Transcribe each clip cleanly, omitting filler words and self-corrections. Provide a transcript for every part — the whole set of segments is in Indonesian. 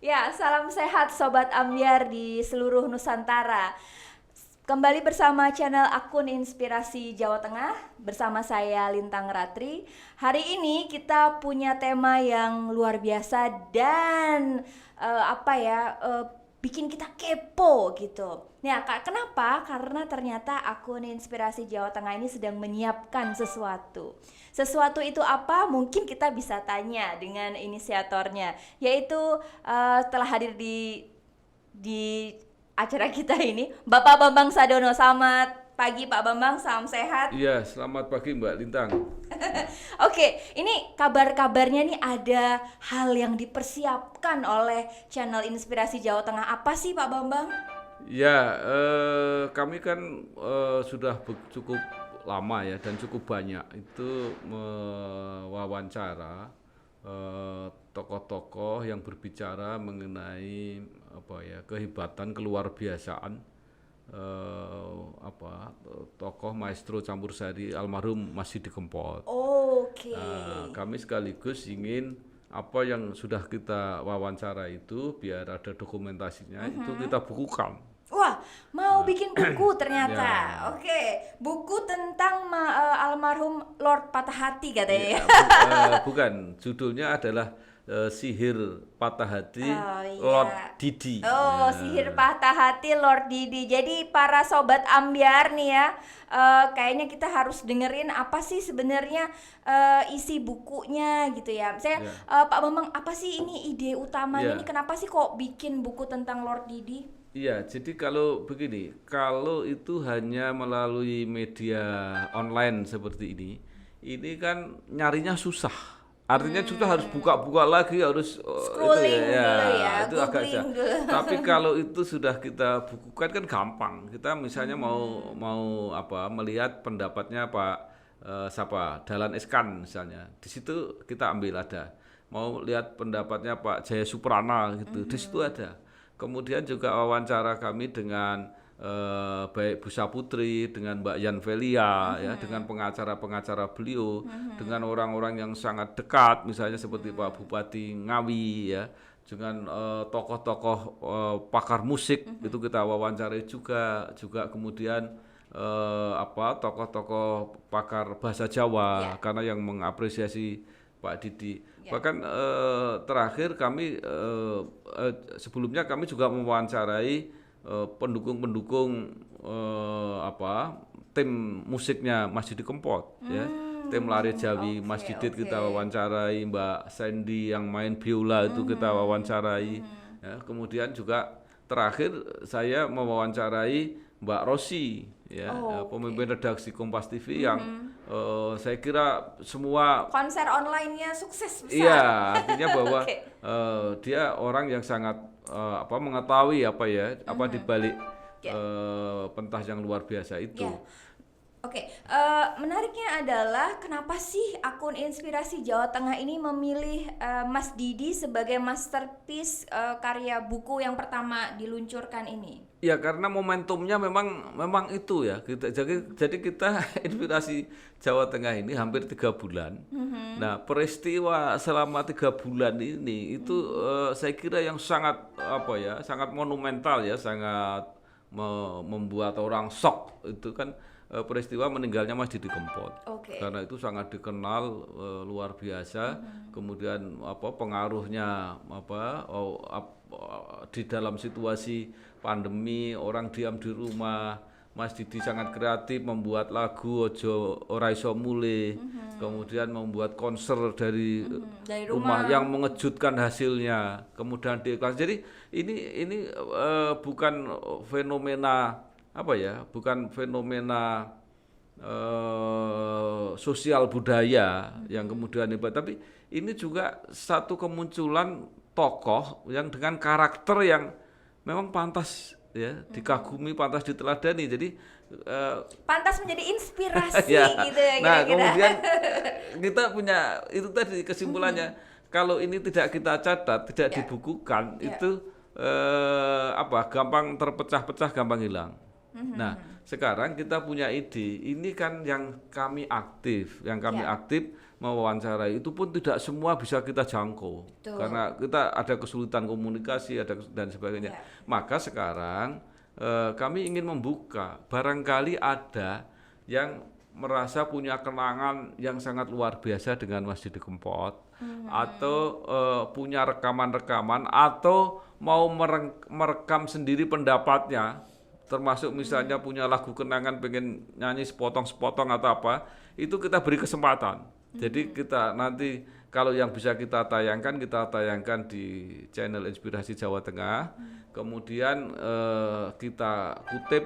Ya, salam sehat Sobat Ambyar di seluruh Nusantara. Kembali bersama channel akun Inspirasi Jawa Tengah bersama saya Lintang Ratri. Hari ini kita punya tema yang luar biasa dan bikin kita kepo gitu. Nah, kenapa? Karena ternyata akun Inspirasi Jawa Tengah ini sedang menyiapkan sesuatu. Sesuatu itu apa? Mungkin kita bisa tanya dengan inisiatornya, yaitu telah hadir di acara kita ini, Bapak Bambang Sadono. Selamat pagi Pak Bambang, salam sehat. Iya, selamat pagi Mbak Lintang. Oke, ini kabar-kabarnya nih ada hal yang dipersiapkan oleh channel Inspirasi Jawa Tengah. Apa sih Pak Bambang? Ya, kami kan sudah cukup lama ya dan cukup banyak itu mewawancara tokoh-tokoh yang berbicara mengenai kehebatan keluar biasaan tokoh maestro campursari almarhum Mas Didi Kempot. Oke. Kami sekaligus ingin apa yang sudah kita wawancara itu biar ada dokumentasinya itu kita bukukan. Wah, mau bikin buku ternyata. Ya. Oke, buku tentang almarhum Lord Patah Hati katanya ya. Bukan, judulnya adalah Sihir Patah Hati iya. Lord Didi. Sihir Patah Hati Lord Didi. Jadi para sobat ambyar nih ya, kayaknya kita harus dengerin apa sih sebenarnya isi bukunya gitu ya. Saya Pak Bambang, apa sih ini ide utamanya nih? Kenapa sih kok bikin buku tentang Lord Didi? Iya, jadi kalau begini, kalau itu hanya melalui media online seperti ini kan nyarinya susah. Artinya kita harus buka-buka lagi, harus scrolling dulu ya, itu agak googling dulu. Tapi kalau itu sudah kita bukukan kan gampang. Kita misalnya mau melihat pendapatnya Pak Dahlan Iskan misalnya. Di situ kita ambil ada. Mau lihat pendapatnya Pak Jaya Suprana gitu. Di situ ada. Kemudian juga wawancara kami dengan baik Bu Saputri, dengan Mbak Yan Velia, ya, dengan pengacara-pengacara beliau, dengan orang-orang yang sangat dekat, misalnya seperti Pak Bupati Ngawi, ya, dengan tokoh-tokoh pakar musik itu kita wawancarai juga kemudian tokoh-tokoh pakar bahasa Jawa karena yang mengapresiasi Pak Didi. Bahkan terakhir kami sebelumnya kami juga mewawancarai pendukung-pendukung tim musiknya Mas Didi Kempot, ya. Tim Lari Jawi Mas Didit kita wawancarai, Mbak Sandy yang main biola itu kita wawancarai. Ya, kemudian juga terakhir saya mewawancarai Mbak Rosi, ya, pemimpin redaksi Kompas TV yang saya kira semua konser online-nya sukses besar. Iya, artinya bahwa dia orang yang sangat mengetahui di balik pentas yang luar biasa itu. Oke, menariknya adalah kenapa sih akun Inspirasi Jawa Tengah ini memilih Mas Didi sebagai masterpiece karya buku yang pertama diluncurkan ini? Ya karena momentumnya memang itu ya. Jadi kita Inspirasi Jawa Tengah ini hampir 3 bulan. Nah peristiwa selama 3 bulan ini itu saya kira yang sangat sangat monumental ya, sangat membuat orang shock itu kan. Peristiwa meninggalnya Mas Didi Kempot, karena itu sangat dikenal luar biasa. Kemudian pengaruhnya di dalam situasi pandemi orang diam di rumah, Mas Didi sangat kreatif membuat lagu Ojo Ora Iso Mule, kemudian membuat konser dari rumah yang mengejutkan hasilnya, kemudian diiklan. Jadi ini bukan fenomena bukan fenomena sosial budaya yang kemudian hebat, tapi ini juga satu kemunculan tokoh yang dengan karakter yang memang pantas ya dikagumi, pantas diteladani. Jadi pantas menjadi inspirasi gitu ya. Nah, kemudian kita punya itu tadi kesimpulannya. Kalau ini tidak kita catat, tidak dibukukan, itu gampang terpecah-pecah, gampang hilang. Nah, sekarang kita punya ide, ini kan yang kami aktif, mewawancarai itu pun tidak semua bisa kita jangkau. Betul. Karena kita ada kesulitan komunikasi dan sebagainya. Ya. Maka sekarang kami ingin membuka, barangkali ada yang merasa punya kenangan yang sangat luar biasa dengan Masjid Kempot, atau punya rekaman-rekaman, atau mau merekam sendiri pendapatnya, termasuk misalnya punya lagu kenangan pengen nyanyi sepotong-sepotong atau apa, itu kita beri kesempatan. Jadi kita nanti kalau yang bisa kita tayangkan di channel Inspirasi Jawa Tengah, kemudian kita kutip,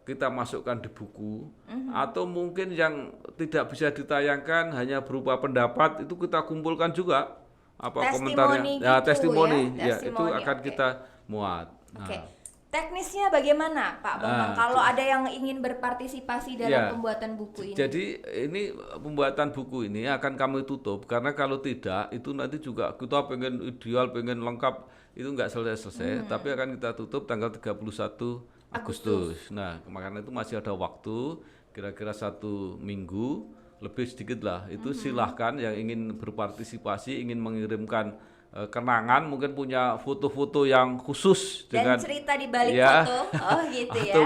kita masukkan di buku, atau mungkin yang tidak bisa ditayangkan hanya berupa pendapat, itu kita kumpulkan juga apa komentarnya, Testimoni gitu testimoni, ya, itu testimoni, akan oke. kita muat. Nah, Oke. Teknisnya bagaimana, Pak Bambang? Kalau ada yang ingin berpartisipasi dalam Ya, pembuatan buku ini? jadi ini pembuatan buku ini akan kami tutup, karena kalau tidak itu nanti juga kita pengen ideal, pengen lengkap, itu nggak selesai-selesai, tapi akan kita tutup tanggal 31 Agustus. Nah, karena itu masih ada waktu, kira-kira 1 minggu, lebih sedikit lah. Itu silahkan yang ingin berpartisipasi, ingin mengirimkan kenangan, mungkin punya foto-foto yang khusus Dan dengan cerita di balik ya, foto, oh gitu ya. atau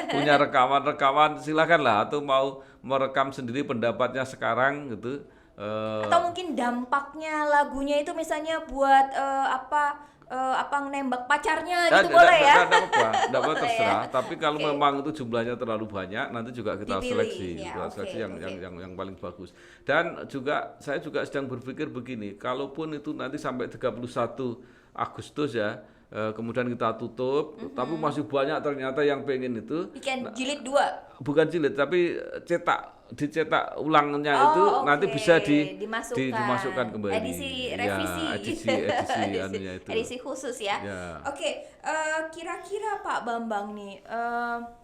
punya rekaman-rekaman, silakan lah, atau mau merekam sendiri pendapatnya sekarang gitu. Atau mungkin dampaknya lagunya itu misalnya buat nembak pacarnya gitu boleh ya? Tidak apa Boleh terserah. ya? Tapi kalau Oke. memang itu jumlahnya terlalu banyak, nanti juga kita Dipilih, seleksi, ya, kita oke, seleksi oke. yang paling bagus. Dan juga saya juga sedang berpikir begini, kalaupun itu nanti sampai 31 Agustus ya, kemudian kita tutup, tapi masih banyak ternyata yang pengen itu, Bikin jilid 2. bukan jilid tapi dicetak ulangnya Oh, itu oke. nanti bisa Dimasukkan. kembali. Edisi Ya, revisi. edisi anunya itu. Edisi khusus ya. Ya. Oke, kira-kira Pak Bambang nih,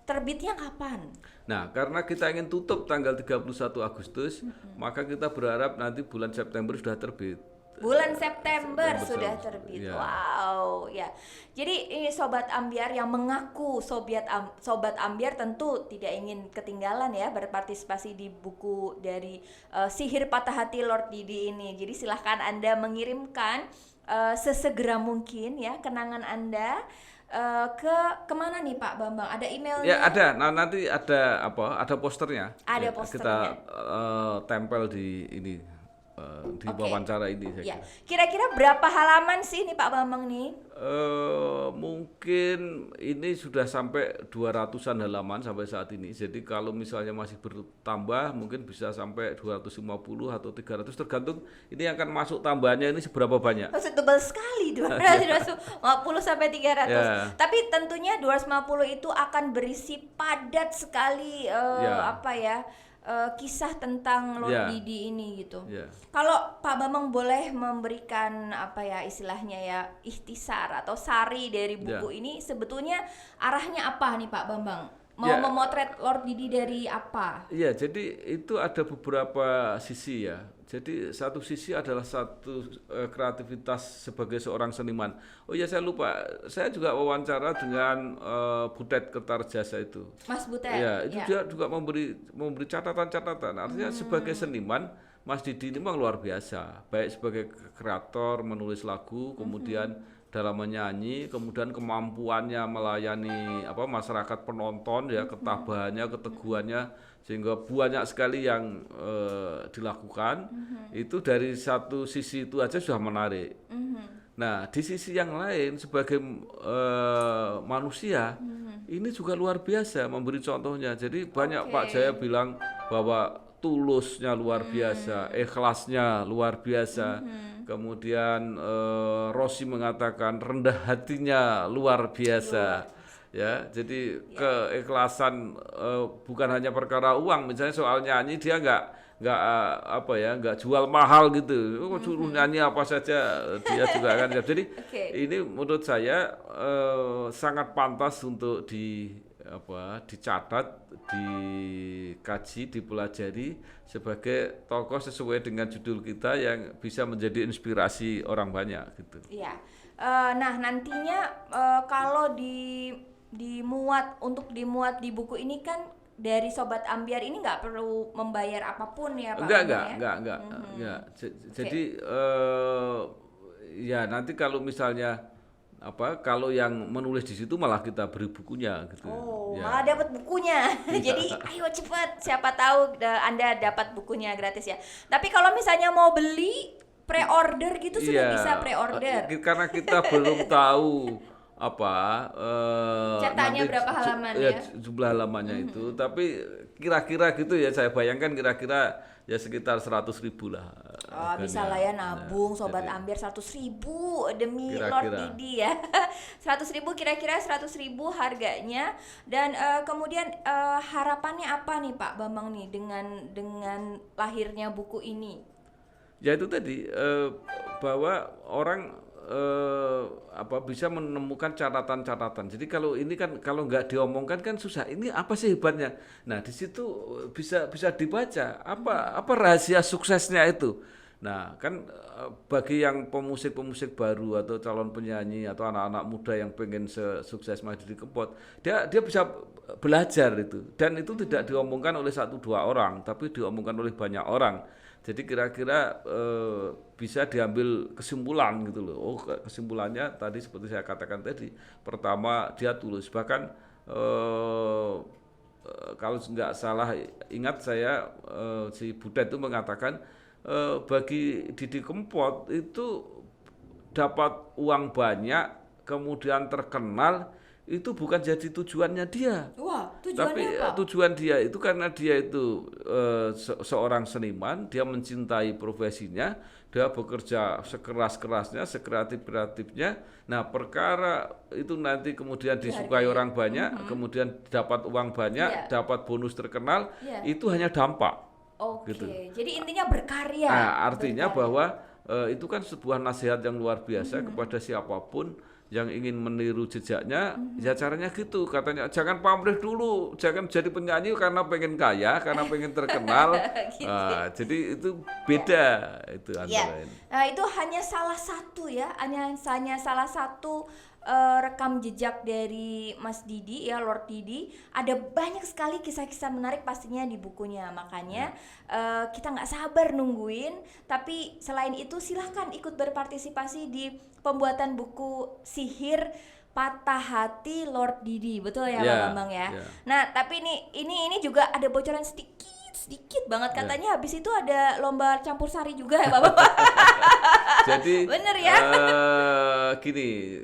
terbitnya kapan? Nah, karena kita ingin tutup tanggal 31 Agustus, maka kita berharap nanti bulan September sudah terbit. Bulan September September sudah tahun. terbit. Iya. Wow, ya. Jadi ini Sobat Ambyar yang mengaku Sobat Ambyar tentu tidak ingin ketinggalan ya berpartisipasi di buku dari Sihir Patah Hati Lord Didi ini. Jadi silahkan Anda mengirimkan sesegera mungkin ya kenangan Anda kemana nih Pak Bambang? Ada emailnya? Ya ada. Nah, nanti ada Ada posternya. Ada Ya, posternya. Kita tempel di ini di Oke. wawancara ini saya Ya. kira. Kira-kira berapa halaman sih nih Pak Bambang nih? Mungkin ini sudah sampai 200-an halaman sampai saat ini. Jadi kalau misalnya masih bertambah mungkin bisa sampai 250 atau 300, tergantung ini akan masuk tambahannya ini seberapa banyak. Maksud tebal sekali 250 sampai 300. Ya. Tapi tentunya 250 itu akan berisi padat sekali Ya. kisah tentang Lord Ya. Didi ini gitu. Ya. Kalau Pak Bambang boleh memberikan istilahnya ya ikhtisar atau sari dari buku ini, sebetulnya arahnya apa nih Pak Bambang? Mau Ya. memotret Lord Didi dari apa? Iya, jadi itu ada beberapa sisi ya. Jadi satu sisi adalah satu kreativitas sebagai seorang seniman. Oh ya, saya lupa, saya juga wawancara dengan Butet Kertarjasa itu. Mas Butet. Ya, itu ya. dia juga memberi catatan-catatan. Artinya sebagai seniman, Mas Didi ini memang luar biasa. Baik sebagai kreator menulis lagu, kemudian dalam menyanyi, kemudian kemampuannya melayani masyarakat penonton ya, ketabahannya, keteguhannya, sehingga banyak sekali yang dilakukan. Itu dari satu sisi itu aja sudah menarik. Nah, di sisi yang lain sebagai manusia ini juga luar biasa memberi contohnya. Jadi banyak Pak Jaya bilang bahwa tulusnya luar biasa, ikhlasnya luar biasa. Kemudian Rossi mengatakan rendah hatinya luar biasa. Ya, jadi keikhlasan bukan hanya perkara uang. Misalnya soal nyanyi dia nggak jual mahal gitu. Suruh nyanyi apa saja dia juga akan siap. Jadi ini menurut saya sangat pantas untuk dicatat, dikaji, dipelajari sebagai tokoh sesuai dengan judul kita yang bisa menjadi inspirasi orang banyak gitu. Iya. Nah, nantinya kalau di dimuat di buku ini kan dari Sobat Ambiar ini nggak perlu membayar apapun ya Pak Enggak, Bambang ya? enggak. Jadi ya nanti kalau misalnya kalau yang menulis di situ malah kita beri bukunya gitu. Oh, Ya. malah dapat bukunya. Jadi ayo cepet, siapa tahu Anda dapat bukunya gratis ya. Tapi kalau misalnya mau beli pre-order gitu sudah Iya, bisa pre-order. karena kita belum tahu Cetaknya nanti berapa halaman ya? jumlah halamannya itu, tapi kira-kira gitu ya, saya bayangkan kira-kira ya sekitar 100.000 lah. Oh, bisa harganya. lah ya nabung Nah, Sobat jadi Ambiar 100.000 demi Lord Kira-kira. Didi ya. 100.000 kira-kira 100.000 harganya. Dan kemudian harapannya apa nih Pak Bambang nih dengan lahirnya buku ini? ya itu tadi bahwa orang bisa menemukan catatan-catatan. Jadi kalau ini kan kalau nggak diomongkan kan susah. Ini apa sih hebatnya? Nah di situ bisa dibaca apa rahasia suksesnya itu. Nah kan bagi yang pemusik baru atau calon penyanyi atau anak-anak muda yang pengen sukses Mas Didi Kempot, dia bisa belajar itu. Dan itu tidak diomongkan oleh 1-2 orang, tapi diomongkan oleh banyak orang. Jadi kira-kira bisa diambil kesimpulan gitu loh. Oh, kesimpulannya tadi seperti saya katakan tadi. Pertama dia tulus. Bahkan kalau nggak salah ingat saya si Butet itu mengatakan bagi Didi Kempot itu dapat uang banyak kemudian terkenal itu bukan jadi tujuannya dia. Wah, Tapi tujuannya apa? tujuan dia itu karena dia itu seorang seniman, dia mencintai profesinya, dia bekerja sekeras-kerasnya, sekreatif-kreatifnya. Nah, perkara itu nanti kemudian disukai orang banyak, kemudian dapat uang banyak, Iya. dapat bonus terkenal, Iya. itu hanya dampak. Oke, Gitu. jadi intinya berkarya. Nah, artinya Berkarya. bahwa itu kan sebuah nasihat yang luar biasa kepada siapapun yang ingin meniru jejaknya, ya caranya gitu, katanya jangan pamrih dulu, jangan jadi penyanyi karena pengen kaya, karena pengen terkenal. Gitu. Jadi itu beda itu Ya, antara ini. itu hanya salah satu ya, hanya salah satu rekam jejak dari Mas Didi ya, Lord Didi. Ada banyak sekali kisah-kisah menarik pastinya di bukunya, makanya kita nggak sabar nungguin. Tapi selain itu silahkan ikut berpartisipasi di pembuatan buku Sihir Patah Hati Lord Didi, betul ya Pak Ya, Bambang ya. ya. Nah tapi ini juga ada bocoran sedikit banget katanya habis itu ada lomba campur sari juga ya Pak Bambang. Jadi Bener ya? Gini,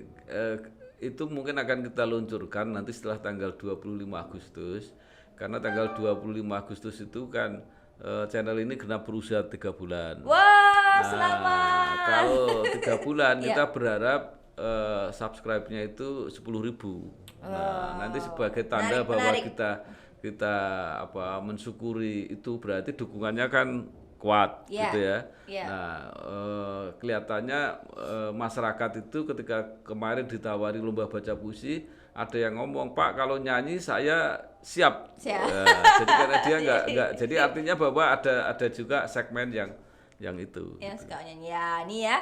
itu mungkin akan kita luncurkan nanti setelah tanggal 25 Agustus. Karena tanggal 25 Agustus itu kan channel ini genap berusia 3 bulan. Wah, Nah, selamat. kalau 3 bulan Iya. kita berharap subscribe-nya itu 10.000. Nah, nanti sebagai tanda menarik, bahwa menarik. kita mensyukuri itu berarti dukungannya kan kuat Iya, gitu ya. iya. Nah, kelihatannya masyarakat itu ketika kemarin ditawari lomba baca puisi, ada yang ngomong, "Pak, kalau nyanyi saya siap." Siap. Jadi karena dia nggak jadi artinya bahwa ada juga segmen yang itu. Yang suka nyanyi ya, nih ya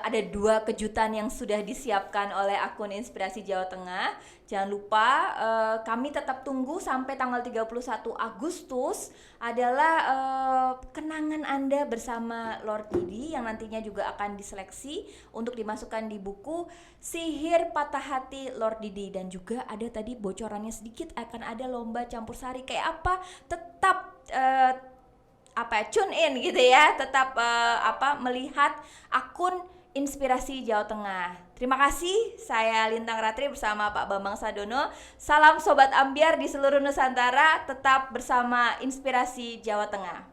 ada 2 kejutan yang sudah disiapkan oleh akun Inspirasi Jawa Tengah. Jangan lupa kami tetap tunggu sampai tanggal 31 Agustus adalah kenangan Anda bersama Lord Didi yang nantinya juga akan diseleksi untuk dimasukkan di buku Sihir Patah Hati Lord Didi. Dan juga ada tadi bocorannya sedikit akan ada lomba campur sari kayak apa, tetap tune in gitu ya, tetap melihat akun Inspirasi Jawa Tengah. Terima kasih, saya Lintang Ratri bersama Pak Bambang Sadono. Salam Sobat Ambiar di seluruh Nusantara, tetap bersama Inspirasi Jawa Tengah.